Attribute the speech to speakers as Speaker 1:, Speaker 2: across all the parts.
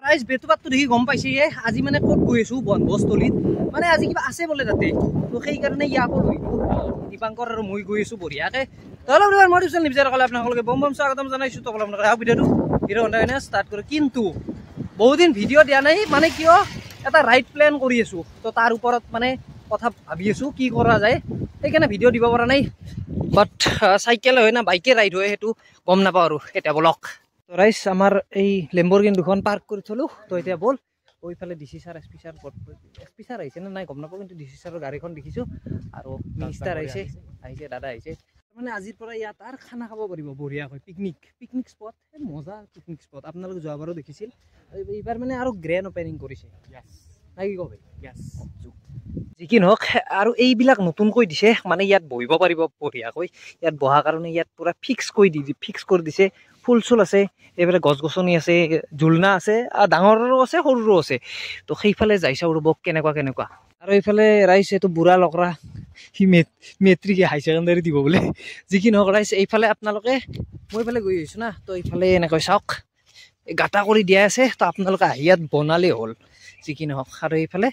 Speaker 1: guys বেতুপাতটো দেখি গম পাইছে আজি মানে ক'ত গৈ আছো বনভোজস্থলীত মানে আজি কিবা আছে বোলে তাতে তো সেইকাৰণে ইয়াকো লৈ দীপাংকৰ আৰু মই গৈ আছো বঢ়িয়াকে মই টিউচন নিবিচাৰ ক'লে আপোনালোকে বম বম স্বাগতম জনাইছো তো আপোনালোকে ভিডিঅ'টো হিৰ' হণ্ডা কাৰণে ষ্টাৰ্ট কৰোঁ কিন্তু বহুদিন ভিডিঅ' দিয়া নাই মানে কিয় এটা ৰাইড প্লেন কৰি আছো তো তাৰ ওপৰত মানে কথা ভাবি আছো কি কৰা যায় সেইকাৰণে ভিডিঅ' দিব পৰা নাই বাট চাইকেল হয় না বাইকে ৰাইড হয় সেইটো গম নাপাওঁ আৰু এতিয়া বলক তো ৰাইজ আমাৰ এই লেম্বৰগিনি দুখন পাৰ্ক কৰি থলো তো এতিয়া বল ওইফালে ডিচি ছাৰ এছ পি ছাৰ আহিছে নে নাই গম নাপাওঁ কিন্তু ডিচি ছাৰৰ গাড়ীখন দেখিছোঁ আৰু মিনিষ্টাৰ আহিছে দাদা আহিছে মানে আজিৰ পৰা ইয়াত আৰু খানা খাব পাৰিব বঢ়িয়াকৈ পিকনিক স্পট মজা পিকনিক স্পট আপোনালোকে যোৱাবাৰো দেখিছিল এইবাৰ মানে আৰু গ্ৰেণ্ড অপেনিং কৰিছে নাই কি কয় যি কি নহওক আৰু এইবিলাক নতুনকৈ দিছে মানে ইয়াত বহিব পাৰিব বঢ়িয়াকৈ ইয়াত বহাৰ কাৰণে ইয়াত পুৰা ফিক্স কৰি দিছে ফুল চুল আছে এইফালে গছ গছনি আছে ঝুলনা আছে আৰু ডাঙৰৰো আছে সৰুৰো আছে তো সেইফালে যাই চাওঁ ৰ'ব কেনেকুৱা আৰু এইফালে ৰাইজ এইটো বুঢ়া লকৰা সি মেট্ৰিক হাই ছেকেণ্ডাৰী দিব বোলে যি কি নহওক ৰাইজ এইফালে আপোনালোকে মই এইফালে গৈ আহিছোঁ না তো এইফালে এনেকৈ চাওক গাটা কৰি দিয়া আছে তো আপোনালোকে আহি ইয়াত বনালেই হ'ল যি কি নহওক আৰু এইফালে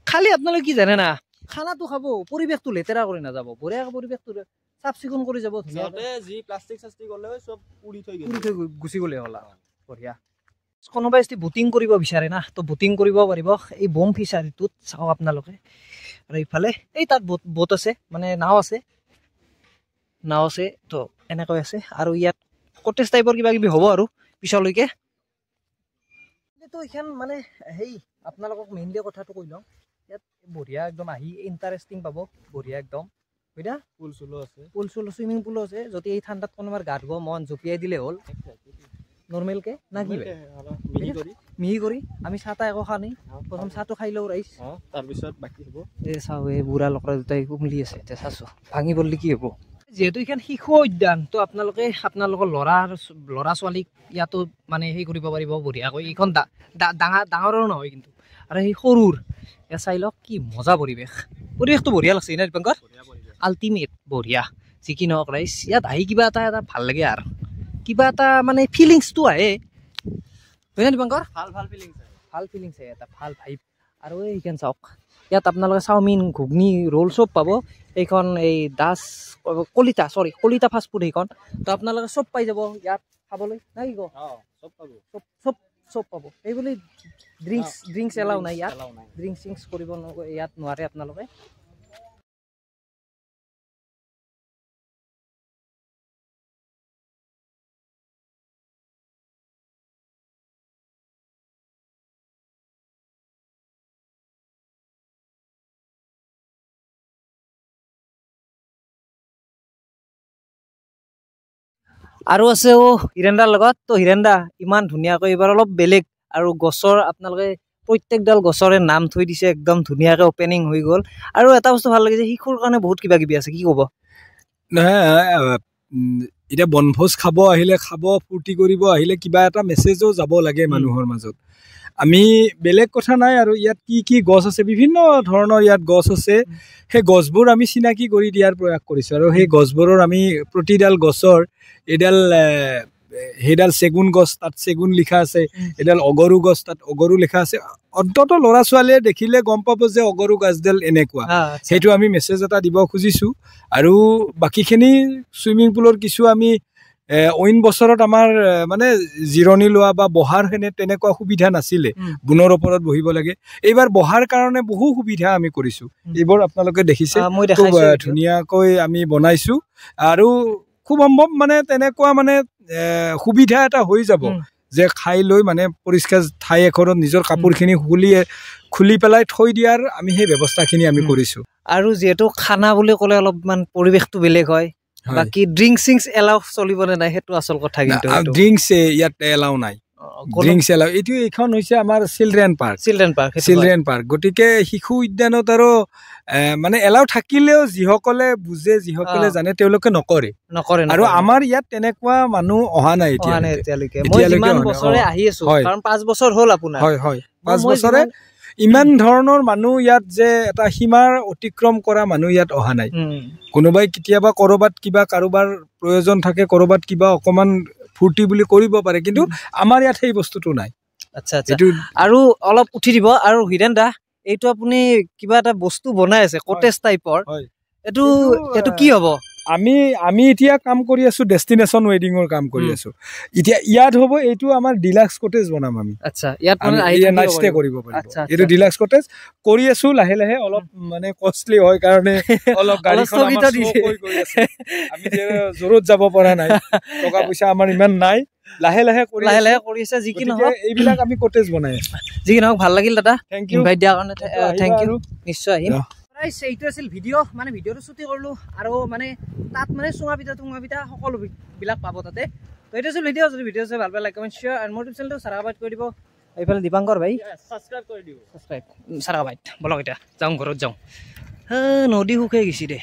Speaker 1: খালি আপোনালোকে কি জানে না খানাটো খাব পৰিৱেশটো লেতেৰা কৰি নাযাব বঢ়িয়াকৈ পৰিৱেশটো চাফ চিকুণ কৰি যাব
Speaker 2: যি প্লাষ্টিক চাষ্টিক হ'লে চব উৰি থৈ
Speaker 1: গুচি গ'লে হ'ল বঢ়িয়া কোনোবাই যদি বুটিং কৰিব বিচাৰে না তো বুটিং কৰিব পাৰিব এই বম ফিচাৰীটোত চাওক আপোনালোকে আৰু এইফালে এই তাত বোট আছে মানে নাও আছে তো এনেকৈ আছে আৰু ইয়াত কটেজ টাইপৰ কিবা কিবি হ'ব আৰু পিছলৈকে তো এইখন মানে সেই আপোনালোকক মেইনলি কথাটো কৈ লওঁ ইয়াত বঢ়িয়া একদম আহি ইণ্টাৰেষ্টিং পাব বঢ়িয়া একদম বুইনা পুল চুল চুইমিং পুলো আছে যদি এই ঠাণ্ডাত কোনোবাৰ গা ধুব মন জঁপিয়াই দিলে হ'ল নৰ্মেলকে না কি মিহি কৰি আমি চাহ তাহ একো খোৱা নাই প্ৰথম চাহটো খাই লওঁ ৰাইজ
Speaker 2: তাৰপিছত বাকী হ'ব
Speaker 1: এই চাওঁ এই বুঢ়া লকৰা দুটাই কুমলি আছে এতিয়া চাইছোঁ ভাঙি পৰিলে কি হ'ব যিহেতু এইখন শিশু উদ্যান তো আপোনালোকৰ ল'ৰা ছোৱালীক ইয়াতো মানে সেই কৰিব পাৰিব বঢ়িয়াকৈ এইখন ডাঙৰো নহয় কিন্তু আৰু সেই সৰুৰ এয়া চাই লওক কি মজা পৰিৱেশটো বঢ়িয়া লাগছে না দীপাংকৰ আল্টিমেট বঢ়িয়া যি কি নহওক ৰাইজ ইয়াত আহি কিবা এটা ভাল লাগে আৰু কিবা এটা মানে ফিলিংছটো আহে হয় না দীপাংকৰ ভাল ফিলিংছ আহে এটা ভাল ভাইব আৰু এইখন চাওক ইয়াত আপোনালোকে চাওমিন ঘুগনি ৰোল চব পাব এইখন এই কলিতা ফাষ্ট ফুড সেইখন তো আপোনালোকে চব পাই যাব ইয়াত খাবলৈ নাই কি কওঁ চব পাব এই বুলি ড্ৰিংকছ এলাও নাই ইয়াত ড্ৰিংকছ কৰিব ইয়াত নোৱাৰে আপোনালোকে আৰু আছে হিৰেন্দাৰ লগত তো হিৰেন্দা ইমান ধুনীয়াকৈ এইবাৰ অলপ বেলেগ আৰু গছৰ আপোনালোকে প্ৰত্যেকডাল গছৰে নাম থৈ দিছে একদম ধুনীয়াকৈ অপেনিং হৈ গ'ল আৰু এটা বস্তু ভাল লাগিছে শিশুৰ কাৰণে বহুত কিবা কিবি আছে কি ক'ব
Speaker 2: এতিয়া বনভোজ খাব আহিলে ফূৰ্তি কৰিব আহিলে কিবা এটা মেছেজো যাব লাগে মানুহৰ মাজত আমি বেলেগ কথা নাই আৰু ইয়াত কি গছ আছে বিভিন্ন ধৰণৰ ইয়াত গছ আছে সেই গছবোৰ আমি চিনাকি কৰি দিয়াৰ প্ৰয়াস কৰিছোঁ আৰু সেই গছবোৰৰ আমি প্ৰতিডাল গছৰ সেইডাল চেগুন গছ তাত চেগুন লিখা আছে এডাল অগৰু গছ তাত অগৰু লিখা আছে অন্ততঃ ল'ৰা ছোৱালীয়ে দেখিলে গম পাব যে অগৰু গছডাল এনেকুৱা সেইটো আমি মেছেজ এটা দিব খুজিছোঁ আৰু বাকীখিনি চুইমিং পুলৰ কিছু আমি অইন বছৰত আমাৰ মানে জিৰণি লোৱা বা বহাৰ তেনেকুৱা সুবিধা নাছিলে বুনৰ ওপৰত বহিব লাগে এইবাৰ বহাৰ কাৰণে বহু সুবিধা আমি কৰিছোঁ এইবোৰ আপোনালোকে দেখিছে খুব ধুনীয়াকৈ আমি বনাইছোঁ আৰু খুব সম্ভৱ মানে তেনেকুৱা মানে সুবিধা এটা হৈ যাব যে খাই লৈ মানে পৰিষ্কাৰ ঠাই এখনত নিজৰ কাপোৰখিনি খুলি পেলাই থৈ দিয়াৰ আমি সেই ব্যৱস্থাখিনি আমি কৰিছোঁ
Speaker 1: আৰু যিহেতু খানা বুলি ক'লে অলপমান পৰিৱেশটো বেলেগ হয় বাকি ড্ৰিংকছ এলাও চলিবনে নাই সেইটো আচল কথা কিন্তু
Speaker 2: ড্ৰিংকছ ইয়াত এলাও নাই ড্ৰিংকছ এলাও এইখন হৈছে আমাৰ চিলড্ৰেন পাৰ্ক গতিকে শিশু উদ্যানত আৰু মানে এলাও থাকিলেও যিসকলে বুজে যিসকলে জানে তেওঁলোকে নকৰে আৰু আমাৰ ইয়াত তেনেকুৱা মানুহ অহা নাই এতিয়ালৈকে
Speaker 1: মই যিমান বছৰে আহি আছো কাৰণ 5 বছৰ হ'ল আপোনাৰ
Speaker 2: হয় 5 বছৰে ইমান ধৰণৰ মানুহ ইয়াত যে এটা সীমাৰ অতিক্ৰম কৰা মানুহ ইয়াত অহা নাই কোনোবাই কেতিয়াবা কৰবাত কিবা কাৰোবাৰ প্ৰয়োজন থাকে কৰবাত কিবা অকমান ফূৰ্তি বুলি কৰিব পাৰে কিন্তু আমাৰ ইয়াত সেই বস্তুটো নাই
Speaker 1: আচ্ছা আচ্ছা আৰু অলপ উঠি দিব আৰু হিৰেন দা এইটো আপুনি কিবা এটা বস্তু বনাই আছে কটেজ টাইপৰ এইটো এইটো কি হ'ব
Speaker 2: আমি এতিয়া কাম কৰি আছো ডেষ্টিনেশ্যন ৱেডিঙৰ কাম কৰি আছো এতিয়া ইয়াত হ'ব এইটো আমাৰ ডিলাক্স কটেজ বনাম আমি
Speaker 1: আচ্ছা ইয়াত মানে
Speaker 2: নাইট ষ্টে কৰিব পাৰিব এইটো ডিলাক্স কটেজ কৰি আছো লাহে লাহে অলপ মানে কষ্টলি হয় কাৰণে অলপ গাড়ীখন আমাৰ কৰি আছে আমি জোৰত যাব পৰা নাই টকা পইচা আমাৰ ইমান নাই লাহে লাহে কৰি আছে যি কি নহওক এইবিলাক আমি কটেজ বনাই আছো
Speaker 1: যি কি নহওক ভাল লাগিল দাদা
Speaker 2: থ্যাংক ইউ
Speaker 1: ইনভাইট দিয়াৰ কাৰণে থ্যাংক ইউ নিশ্চয় আহিম গাইস এইটো আছিল ভিডিঅ' মানে ভিডিঅ'টো শ্বুট কৰিলো আৰু মানে তাত মানে চুঙা পিঠা সকলো বিলাক পাব তাতে তো এইটো আছিল ভিডিঅ' যদি ভিডিঅ' চাই ভাল পালে লাইক কমেন্ট শেয়াৰ আৰু মোৰ ইউটিউব চেনেলটো সাৰাবাইট কৰি দিব এইফালে দীপাংকৰ ভাই সাবস্ক্ৰাইব কৰি দিব সাবস্ক্ৰাইব সাৰাবাইট বলক এতিয়া যাওঁ ঘৰত যাওঁ নদী শুকাই গৈছি দে